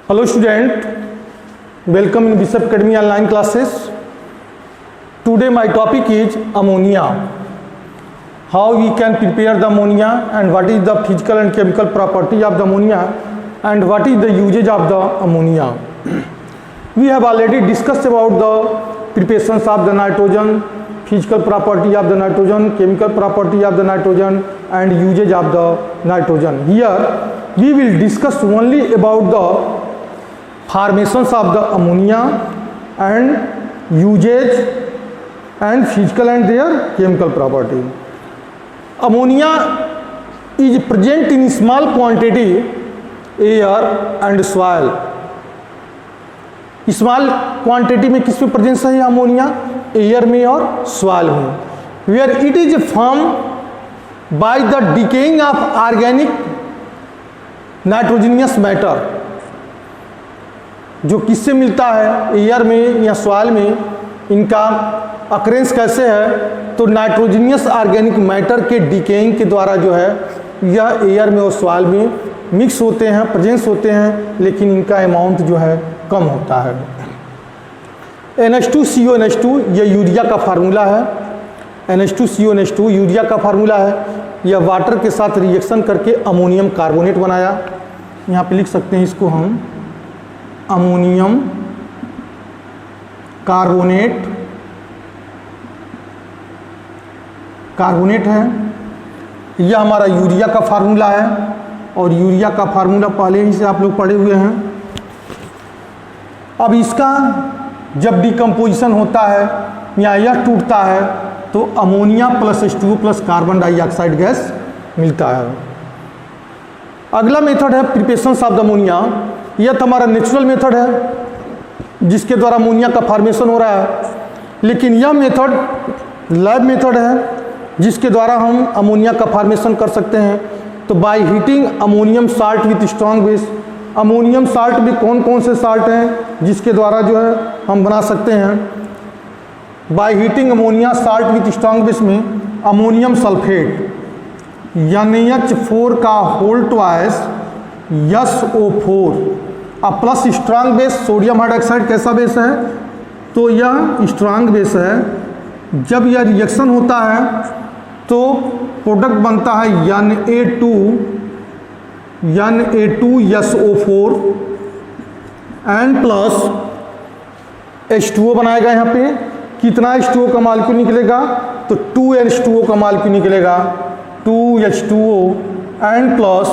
Hello student, welcome in Bishop Academy online classes. Today my topic is ammonia. How we can prepare the ammonia and what is the physical and chemical property of the ammonia and what is the usage of the ammonia. We have already discussed about the preparations of the nitrogen, physical property of the nitrogen, chemical property of the nitrogen and usage of the nitrogen. Here we will discuss only about the formations of the ammonia and usage and physical and their chemical property. Ammonia is present in small quantity air and soil. Small quantity में किस में presence है ammonia? Air में और soil में. Where it is form by the decaying of organic nitrogenous matter. जो किससे मिलता है? एयर में या सॉइल में. इनका अकरेंस कैसे है? तो नाइट्रोजनियस ऑर्गेनिक मैटर के डिकेइंग के द्वारा जो है यह एयर में और सॉइल में मिक्स होते हैं, प्रेजेंस होते हैं, लेकिन इनका अमाउंट जो है कम होता है. NH2CO NH2 यह यूरिया का फार्मूला है. NH2CO NH2 यूरिया का फार्मूला है. यह वाटर के साथ रिएक्शन करके अमोनियम कार्बोनेट बनाया. यहाँ पे लिख सकते हैं इसको हम अमोनियम कार्बोनेट. कार्बोनेट है. यह हमारा यूरिया का फार्मूला है और यूरिया का फार्मूला पहले ही से आप लोग पढ़े हुए हैं. अब इसका जब डिकम्पोजिशन होता है या यह टूटता है तो ammonia plus H2O plus carbon dioxide gas मिलता है. अगला मेथड है प्रिपरेशन ऑफ द अमोनिया. यह तो हमारा नेचुरल मेथड है जिसके द्वारा अमोनिया का फॉर्मेशन हो रहा है, लेकिन यह मेथड लैब मेथड है जिसके द्वारा हम अमोनिया का फॉर्मेशन कर सकते हैं. तो by heating ammonium salt with strong base. Ammonium salt में कौन कौन से साल्ट हैं जिसके द्वारा जो है हम बना सकते हैं? By heating ammonia salt with strong base में अमोनियम सल्फेट NH4 का whole twice SO4 plus strong base sodium hydroxide. कैसा बेस है? तो यह स्ट्रॉन्ग बेस है. जब यह रिएक्शन होता है तो प्रोडक्ट बनता है Na2SO4 एंड प्लस H2O बनाएगा. यहाँ पे कितना H2O का मालिक्यूल निकलेगा? तो 2H2O का मालिक्यूल निकलेगा. 2H2O एंड प्लस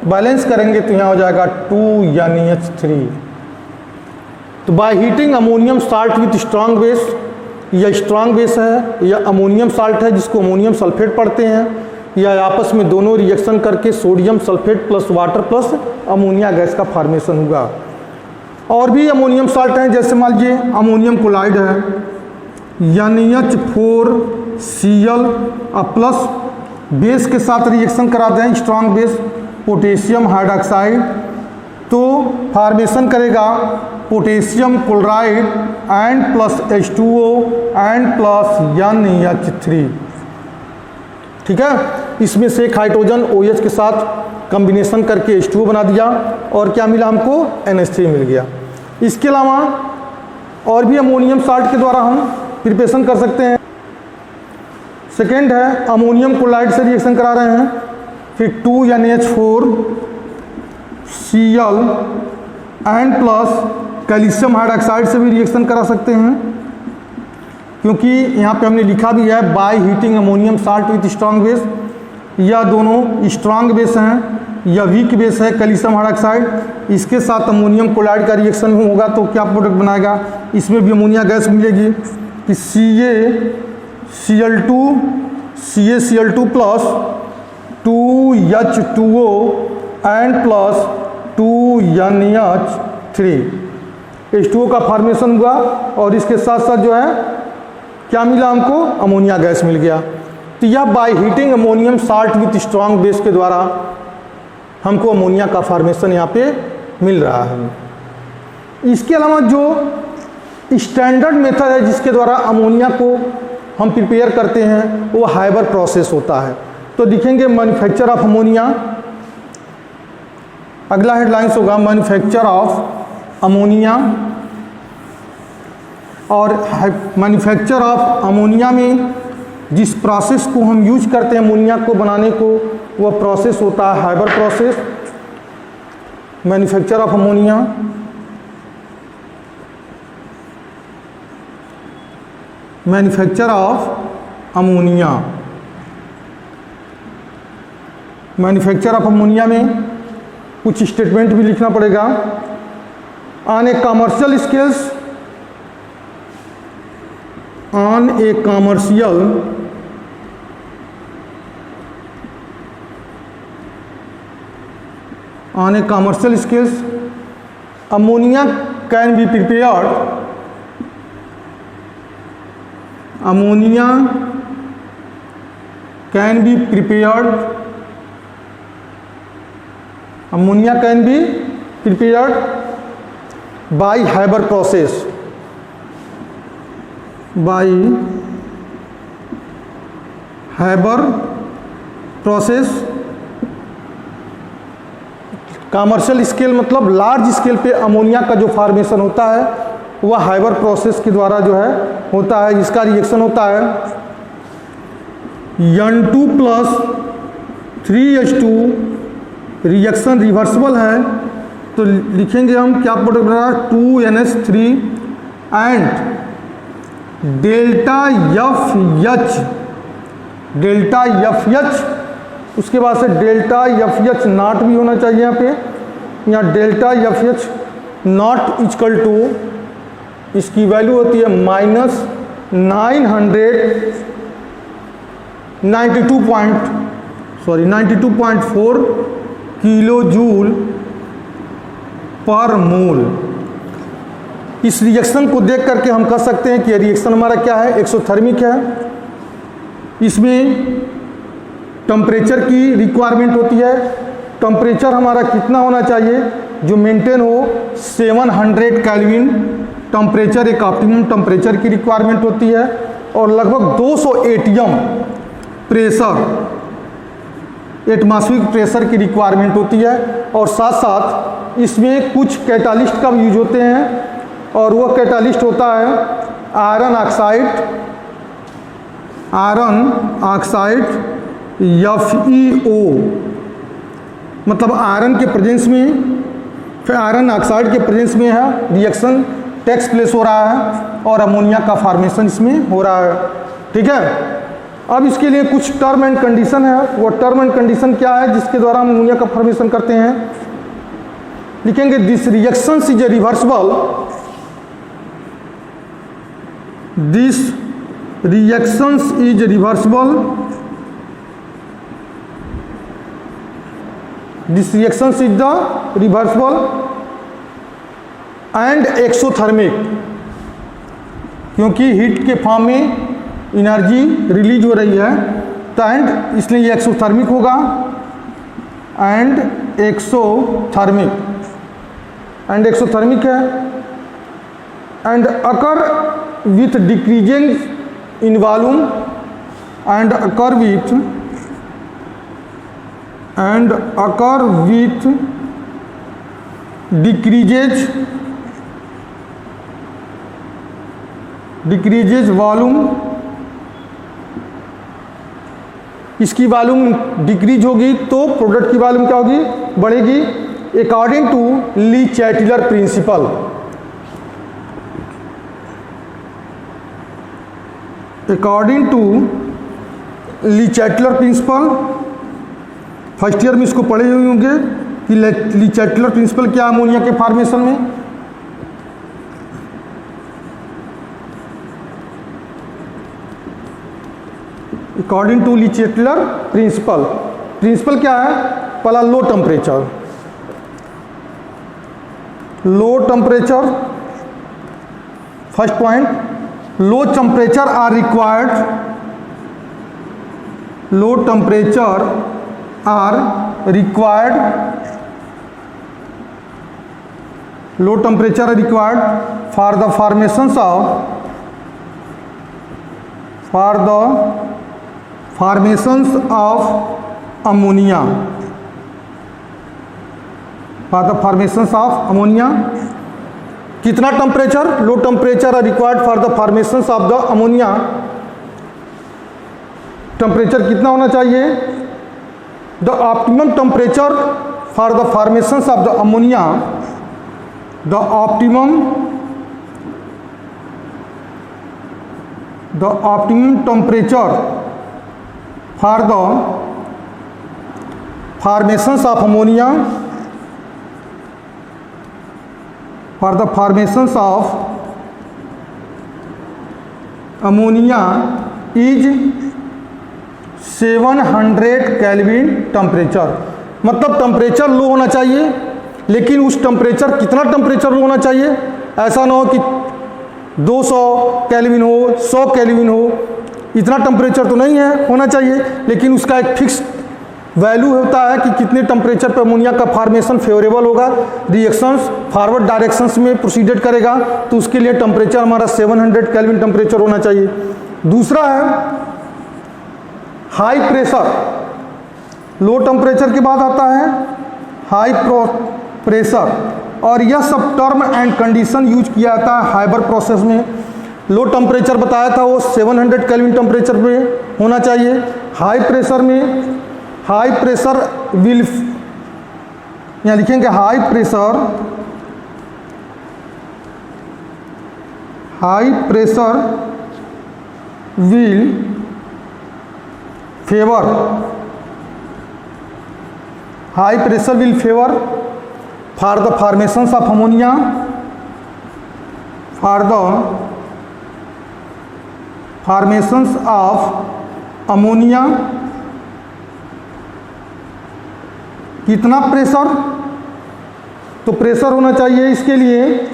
बैलेंस करेंगे तो यहाँ हो जाएगा 2NH3. तो by heating ammonium salt with strong base. यह स्ट्रॉन्ग बेस है, यह अमोनियम साल्ट है जिसको अमोनियम सल्फेट पढ़ते हैं. यह आपस में दोनों रिएक्शन करके sodium sulphate plus water plus ammonia gas का फॉर्मेशन होगा. और भी अमोनियम साल्ट हैं, जैसे मान लीजिए अमोनियम क्लोराइड है NH4Cl प्लस बेस के साथ रिएक्शन कराते हैं स्ट्रॉन्ग बेस पोटेशियम हाइड्रोक्साइड. तो फॉर्मेशन करेगा potassium chloride and plus H2O and plus NH3. ठीक है. इसमें से एक हाइड्रोजन OH के साथ कॉम्बिनेशन करके H2O बना दिया और क्या मिला हमको? NH3 मिल गया. इसके अलावा और भी अमोनियम साल्ट के द्वारा हम प्रिपरेशन कर सकते हैं. सेकेंड है अमोनियम क्लोराइड से रिएक्शन करा रहे हैं, फिर 2NH4Cl and plus calcium hydroxide से भी रिएक्शन करा सकते हैं, क्योंकि यहाँ पे हमने लिखा भी है by heating ammonium salt with strong base. यह दोनों स्ट्रॉन्ग बेस हैं, यह वीक बेस है कैल्शियम हाइड्रोक्साइड. इसके साथ अमोनियम क्लोराइड का रिएक्शन होगा तो क्या प्रोडक्ट बनाएगा? इसमें भी अमोनिया गैस मिलेगी कि CaCl2 plus 2H2O and plus 2NH3. H2O का फॉर्मेशन हुआ और इसके साथ साथ जो है क्या मिला हमको? अमोनिया गैस मिल गया. तो यह by heating ammonium salt with strong base के द्वारा हमको अमोनिया का फॉर्मेशन यहाँ पे मिल रहा है. इसके अलावा जो स्टैंडर्ड मेथड है जिसके द्वारा अमोनिया को हम प्रिपेयर करते हैं वो हाइबर प्रोसेस होता है. तो दिखेंगे मैन्युफैक्चर ऑफ अमोनिया. अगला हेडलाइंस होगा मैन्युफैक्चर ऑफ अमोनिया। और मैन्युफैक्चर ऑफ अमोनिया में जिस प्रोसेस को हम यूज करते हैं अमोनिया को बनाने को, वह प्रोसेस होता है Haber process. Manufacture of ammonia, manufacture of ammonia, manufacture of ammonia में कुछ स्टेटमेंट भी लिखना पड़ेगा। On A commercial scales, on A commercial on a commercial scales, ammonia can be prepared, ammonia can be prepared, ammonia can be prepared by Haber process, by Haber process। Commercial scale मतलब large scale पे ammonia का जो formation होता है वह Haber process के द्वारा जो है होता है। इसका रिएक्शन होता है N2 + 3H2, रिएक्शन रिवर्सिबल है तो लिखेंगे हम क्या प्रोडक्ट बना 2NH3 एंड डेल्टा FH, उसके बाद से डेल्टा FH नॉट भी होना चाहिए यहाँ पे, यहाँ delta FH naught equal to, इसकी वैल्यू होती है -92.4 किलो जूल पर मोल। इस रिएक्शन को देख करके हम कह सकते हैं कि ये रिएक्शन हमारा क्या है, एक्सोथर्मिक है। इसमें टेम्परेचर की रिक्वायरमेंट होती है। टेम्परेचर हमारा कितना होना चाहिए, जो मेंटेन हो 700 केल्विन टेम्परेचर, एक ऑप्टिमम टेम्परेचर की रिक्वायरमेंट होती है। और लगभग 200 ATM प्रेशर, एटमॉस्फेरिक प्रेशर की रिक्वायरमेंट होती है। और साथ साथ इसमें कुछ कैटालिस्ट का यूज होते हैं और वह कैटालिस्ट होता है आयरन ऑक्साइड FeO, मतलब आयरन के प्रेजेंस में, फिर आयरन ऑक्साइड के प्रेजेंस में है रिएक्शन टेक्स प्लेस हो रहा है और अमोनिया का फॉर्मेशन इसमें हो रहा है। ठीक है, अब इसके लिए कुछ टर्म एंड कंडीशन है। वो टर्म एंड कंडीशन क्या है जिसके द्वारा हम अमोनिया का फॉर्मेशन करते हैं, लिखेंगे this reaction is a reversible, this reaction is reversible, this reaction is the reversible and exothermic, क्योंकि हीट के फॉर्म में एनर्जी रिलीज हो रही है तो एंड इसलिए ये एक्सोथर्मिक होगा एंड एक्सोथर्मिक है and occur with decreasing in volume and occur with decreases volume, इसकी वॉल्यूम डिक्रीज होगी तो प्रोडक्ट की वॉल्यूम क्या होगी, बढ़ेगी। According to Le Chatelier principle, according to Le Chatelier principal, first year में इसको पढ़े हुए होंगे कि ली चैटलर प्रिंसिपल क्या अमोनिया के फॉर्मेशन में। According to Le Chatelier principle, principle क्या है, पहला low temperature, first point, low temperature are required, low temperature are required for the formations of ammonia, कितना temperature, low temperature are required for the formation of the ammonia, temperature कितना होना चाहिए, the optimum temperature for the formation of the ammonia, the optimum temperature for the formation of ammonia, for the formations of ammonia is 700 kelvin temperature. मतलब temperature low होना चाहिए, लेकिन उस temperature कितना temperature लो होना चाहिए, ऐसा ना हो कि 200 केल्विन हो, 100 केल्विन हो, इतना टेम्परेचर तो नहीं है होना चाहिए, लेकिन उसका एक फिक्स वैल्यू होता है कि कितने टेम्परेचर पर अमोनिया का फॉर्मेशन फेवरेबल होगा, रिएक्शंस फॉरवर्ड डायरेक्शंस में प्रोसीडेड करेगा, तो उसके लिए टेम्परेचर हमारा 700 केल्विन टेम्परेचर होना चाहिए। दूसरा है हाई प्रेशर, लो टेम्परेचर के बाद आता है हाई प्रेशर, और यह सब टर्म एंड कंडीशन यूज किया जाता है हाइबर प्रोसेस में। लो टेम्परेचर बताया था वो 700 केल्विन टेम्परेचर पे होना चाहिए। हाई प्रेशर में हाई प्रेशर विल, यहाँ लिखेंगे high pressure will favour, high pressure will favour for the formations of ammonia, for the formations of ammonia. कितना प्रेशर, तो प्रेशर होना चाहिए इसके लिए,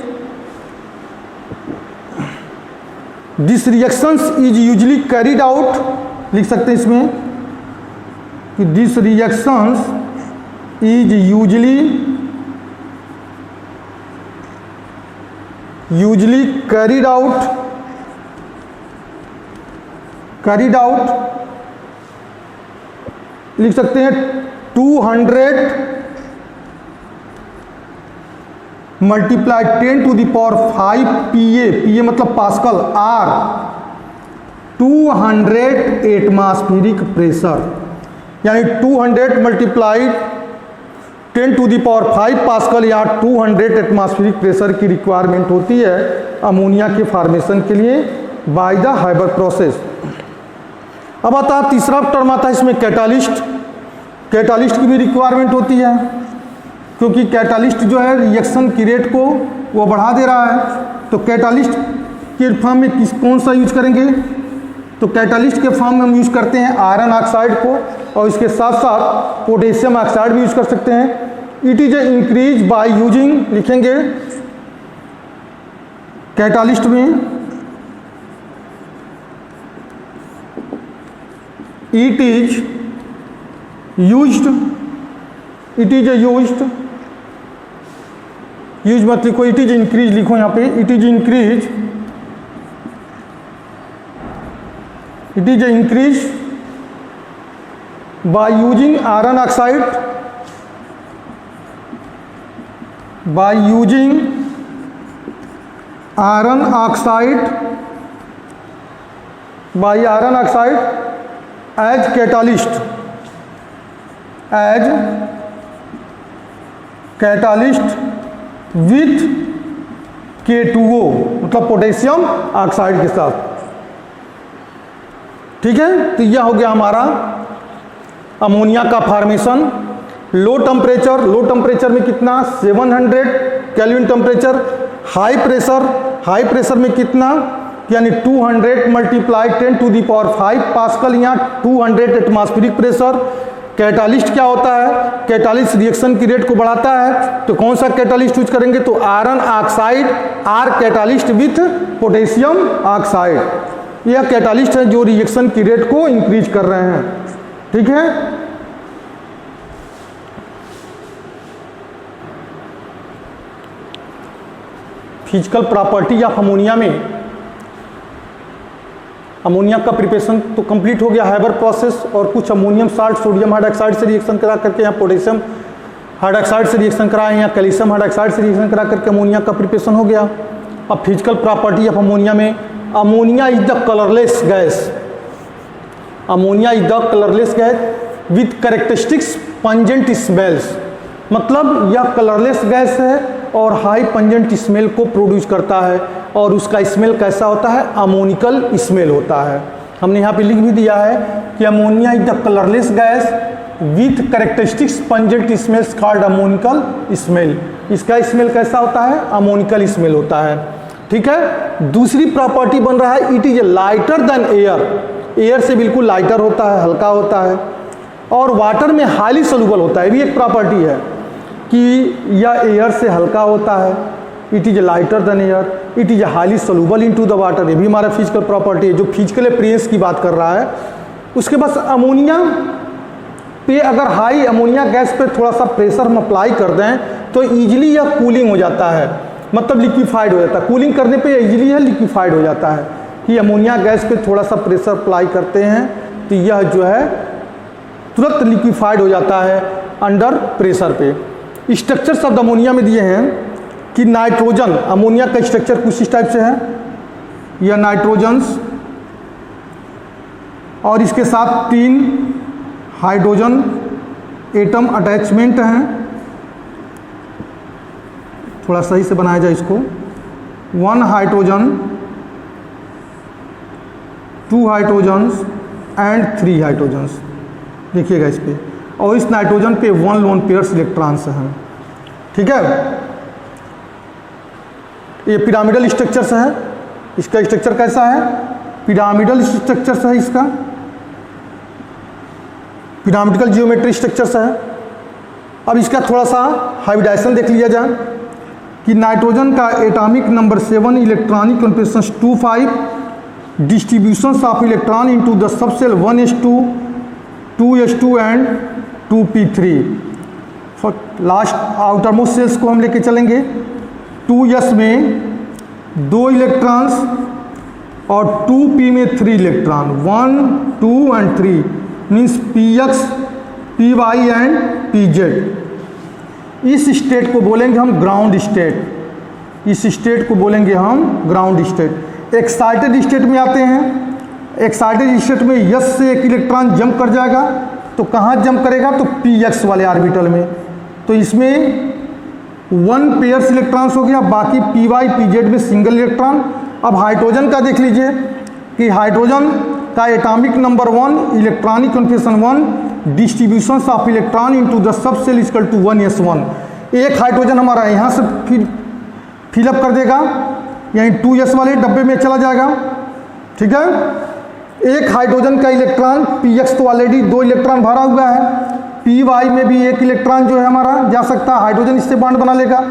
this reactions is usually carried out, लिख सकते हैं इसमें कि this reactions is usually carried out, लिख सकते हैं 200 multiply 10 to the power 5 PA मतलब पास्कल, R 200 एटमॉस्फेरिक प्रेशर, यानी 200 multiply 10 to the power 5 pascal या 200 एटमॉस्फेरिक प्रेशर की रिक्वायरमेंट होती है अमोनिया के फॉर्मेशन के लिए बाय द हाइबर प्रोसेस। अब आता है तीसरा टर्म आता है इसमें कैटालिस्ट। कैटालिस्ट की भी रिक्वायरमेंट होती है, क्योंकि कैटालिस्ट जो है रिएक्शन की रेट को वो बढ़ा दे रहा है। तो कैटालिस्ट के फॉर्म में कौन सा यूज करेंगे, तो कैटालिस्ट के फॉर्म में हम यूज करते हैं आयरन ऑक्साइड को, और इसके साथ साथ पोटेशियम ऑक्साइड भी यूज कर सकते हैं। It is increase by using, लिखेंगे कैटालिस्ट में इट इज यूज मत लिखो, इट इज इंक्रीज लिखो यहाँ पे, it is increase by using iron oxide, as catalyst with K2O मतलब पोटेशियम ऑक्साइड के साथ। ठीक है, तो यह हो गया हमारा अमोनिया का फॉर्मेशन। लो टेम्परेचर में कितना 700 केल्विन टेम्परेचर। हाई प्रेशर में कितना, यानी 200 multiply 10 to the power 5 pascal या 200 एटमॉस्फेरिक प्रेशर। कैटालिस्ट क्या होता है, कैटालिस्ट रिएक्शन की रेट को बढ़ाता है। तो कौन सा कैटालिस्ट यूज करेंगे, तो iron oxide are catalyst with potassium oxide. यह कैटालिस्ट है जो रिएक्शन की रेट को इंक्रीज कर रहे हैं। ठीक है, फिजिकल प्रॉपर्टी ऑफ अमोनिया में अमोनिया का प्रिपरेशन तो कंप्लीट हो गया, हाइबर प्रोसेस, और कुछ अमोनियम साल्ट सोडियम हाइड्रोक्साइड से रिएक्शन करा करके यहाँ पोटेशियम हाइड्रोक्साइड से रिएक्शन कराए या कैल्शियम हाइड्रोक्साइड से रिएक्शन करा करके अमोनिया का प्रिपरेशन हो गया। अब फिजिकल प्रॉपर्टी ऑफ अमोनिया में, ammonia is the colourless gas, ammonia is the colourless gas with characteristics pungent smells, मतलब यह कलरलेस गैस है और हाई पंजेंट स्मेल को प्रोड्यूस करता है। और उसका स्मेल कैसा होता है? अमोनिकल स्मेल होता है। हमने यहाँ पे लिख भी दिया है कि ammonia is the colourless gas with characteristics pungent smells called ammoniacal smell. इसका स्मेल कैसा होता है? अमोनिकल स्मेल होता है। ठीक है। दूसरी प्रॉपर्टी बन रहा है, it is lighter than air, air से बिल्कुल लाइटर होता है, हल्का होता है और वाटर में हाईली सोल्यूबल होता है। ये भी एक प्रॉपर्टी है कि यह एयर से हल्का होता है। It is lighter than air, it is highly soluble into the water. ये भी हमारा फिजिकल प्रॉपर्टी है जो फिजिकल अपीयरेंस की बात कर रहा है। उसके बाद अमोनिया पे अगर हाई अमोनिया गैस पे थोड़ा सा प्रेशर हम अप्लाई कर दें तो ईजिली यह कूलिंग हो जाता है, मतलब लिक्विफाइड हो जाता है। कूलिंग करने पे ईजिली यह लिक्विफाइड हो जाता है कि अमोनिया गैस पे थोड़ा सा प्रेशर अप्लाई करते हैं तो यह जो है तुरंत लिक्विफाइड हो जाता है अंडर प्रेशर पे। स्ट्रक्चर्स ऑफ अमोनिया में दिए हैं कि नाइट्रोजन, अमोनिया का स्ट्रक्चर कुछ इस टाइप से है, यह नाइट्रोजन्स और इसके साथ 3 हाइड्रोजन एटम अटैचमेंट हैं। थोड़ा सही से बनाया जाए इसको। 1 हाइड्रोजन, 2 हाइड्रोजन्स एंड 3 हाइड्रोजन्स, देखिएगा इस पे। और इस नाइट्रोजन पे 1 लोन पेयर्स इलेक्ट्रॉन्स हैं। ठीक है। ये पिरामिडल स्ट्रक्चर्स है, इसका स्ट्रक्चर कैसा है? पिरामिडल स्ट्रक्चर्स है, इसका पिरामिडल जियोमेट्री स्ट्रक्चर्स है। अब इसका थोड़ा सा हाइब्रिडाइजेशन देख लिया जाए कि नाइट्रोजन का atomic number 7, electronic configuration 2,5, distributions of electron into the subshell 1s2, 2s2 and 2p3। For last outermost shells को हम लेके चलेंगे। 2s में 2 इलेक्ट्रॉन्स और 2p में 3 electron, 1, 2 and 3 means px, py and pz। इस स्टेट को बोलेंगे हम ग्राउंड स्टेट, इस स्टेट को बोलेंगे हम ग्राउंड स्टेट। एक्साइटेड स्टेट में आते हैं। एक्साइटेड स्टेट में यस से एक इलेक्ट्रॉन जंप कर जाएगा, तो कहाँ जंप करेगा? तो px वाले ऑर्बिटल में। तो इसमें 1 पेयर्स इलेक्ट्रॉन्स हो गया, बाकी py pz में सिंगल इलेक्ट्रॉन। अब हाइड्रोजन का देख लीजिए कि हाइड्रोजन का atomic number 1, electronic configuration 1, distributions of electron into the subshell equal to 1s1। एक हाइड्रोजन हमारा यहाँ से फिलअप कर देगा, यानी 2s वाले डब्बे में चला जाएगा। ठीक है। एक हाइड्रोजन का इलेक्ट्रॉन px तो ऑलरेडी 2 इलेक्ट्रॉन भरा हुआ है, py में भी 1 इलेक्ट्रॉन जो है हमारा जा सकता है, हाइड्रोजन इससे बॉन्ड बना लेगा।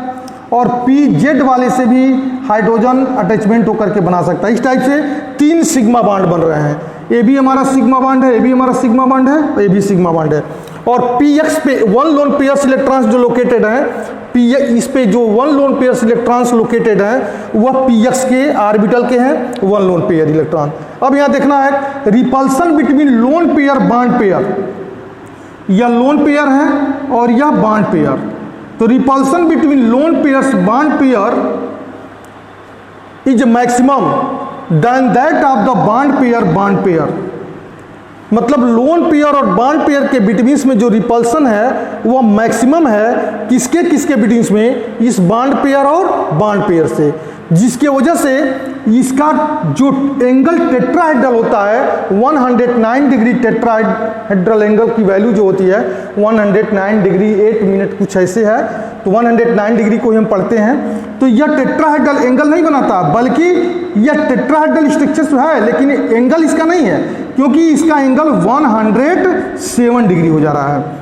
और pz वाले से भी हाइड्रोजन अटैचमेंट होकर के बना सकता है। इस टाइप से 3 सिग्मा बॉन्ड बन रहे हैं। ये भी हमारा सिग्मा बॉन्ड है, ये भी हमारा सिग्मा बॉन्ड है और ये भी सिग्मा बॉन्ड है। और px पे 1 लोन पेयर्स इलेक्ट्रॉन्स जो लोकेटेड हैं, इस पे जो 1 लोन पेयर्स इलेक्ट्रॉन्स लोकेटेड हैं वह px के ऑर्बिटल के हैं 1 लोन पेयर इलेक्ट्रॉन। अब यहाँ देखना है repulsion between lone pair bond pair, यह लोन पेयर है और यह बॉन्ड पेयर। तो repulsion between lone pairs bond pair is maximum than that of the bond pair. मतलब लोन पेयर और बॉन्ड पेयर के बिटवीन्स में जो रिपल्सन है वह मैक्सिमम है किसके किसके बिटवीन्स में? इस बॉन्ड पेयर और बॉन्ड पेयर से, जिसके वजह से इसका जो एंगल टेट्राहेड्रल होता है 109 डिग्री टेट्राहेड्रल एंगल की वैल्यू जो होती है 109 डिग्री 8 मिनट कुछ ऐसे है। तो 109 डिग्री को हम पढ़ते हैं तो यह टेट्राहेड्रल एंगल नहीं बनाता, बल्कि यह टेट्राहेड्रल स्ट्रक्चर है लेकिन एंगल इसका नहीं है, क्योंकि इसका एंगल 107 डिग्री हो जा रहा है।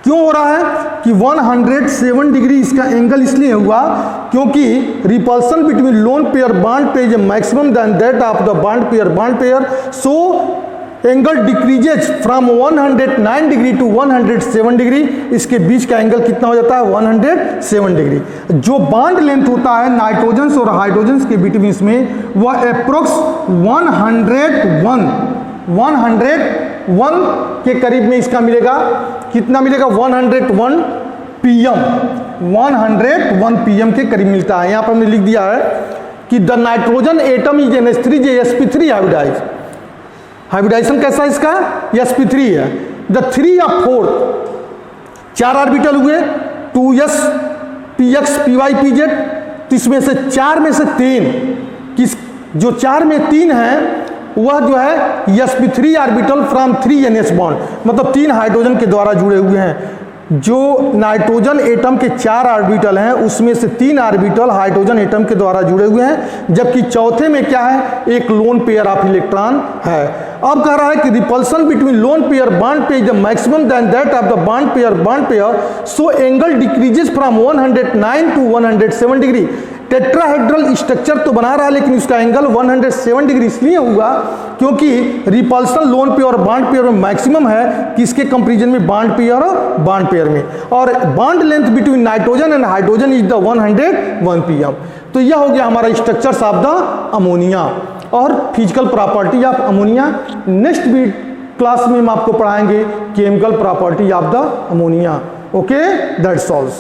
क्यों हो रहा है कि 107 डिग्री इसका एंगल इसलिए हुआ क्योंकि repulsion between lone pair bond pair is maximum than that of the bond pair. So angle decreases from 109 degree to 107 degree. इसके बीच का एंगल कितना हो जाता है? 107 डिग्री। जो बॉन्ड लेंथ होता है नाइट्रोजन्स और हाइड्रोजन्स के बिटवीन में वह अप्रोक्स 101 के करीब में इसका मिलेगा। कितना मिलेगा? 101 pm, 101 pm के करीब मिलता है। यहाँ पर हमने लिख दिया है कि the nitrogen atom is NH3 sp3 hybridise. Hybridisation कैसा है इसका? sp3 है। द 3 या 4 4 ऑर्बिटल हुए 2s px py pz, तो इसमें से 4 में से 3 किस, जो 4 में 3 है वह जो है sp3 orbital from 3 ns bond, मतलब 3 हाइड्रोजन के द्वारा जुड़े हुए हैं। जो नाइट्रोजन एटम के 4 ऑर्बिटल हैं उसमें से 3 ऑर्बिटल हाइड्रोजन एटम के द्वारा जुड़े हुए हैं, जबकि चौथे में क्या है? एक लोन पेयर ऑफ इलेक्ट्रॉन है। अब कह रहा है कि repulsion between lone pair bond pair is the maximum than that of the bond pair, so angle decreases from 109 to 107 degree. Tetrahedral structure तो बना रहा है लेकिन उसका एंगल 107 डिग्री इसलिए हुआ क्योंकि रिपल्सन लोन पेयर और बॉन्ड पेयर में मैक्सिमम है, किसके कंपैरिजन में? बॉन्ड पेयर में। और bond length between nitrogen and hydrogen is the 101 pm। तो यह हो गया हमारा स्ट्रक्चर्स ऑफ द अमोनिया और physical property of ammonia. Next class में हम आपको पढ़ाएंगे chemical property of the ammonia. Okay, that's all.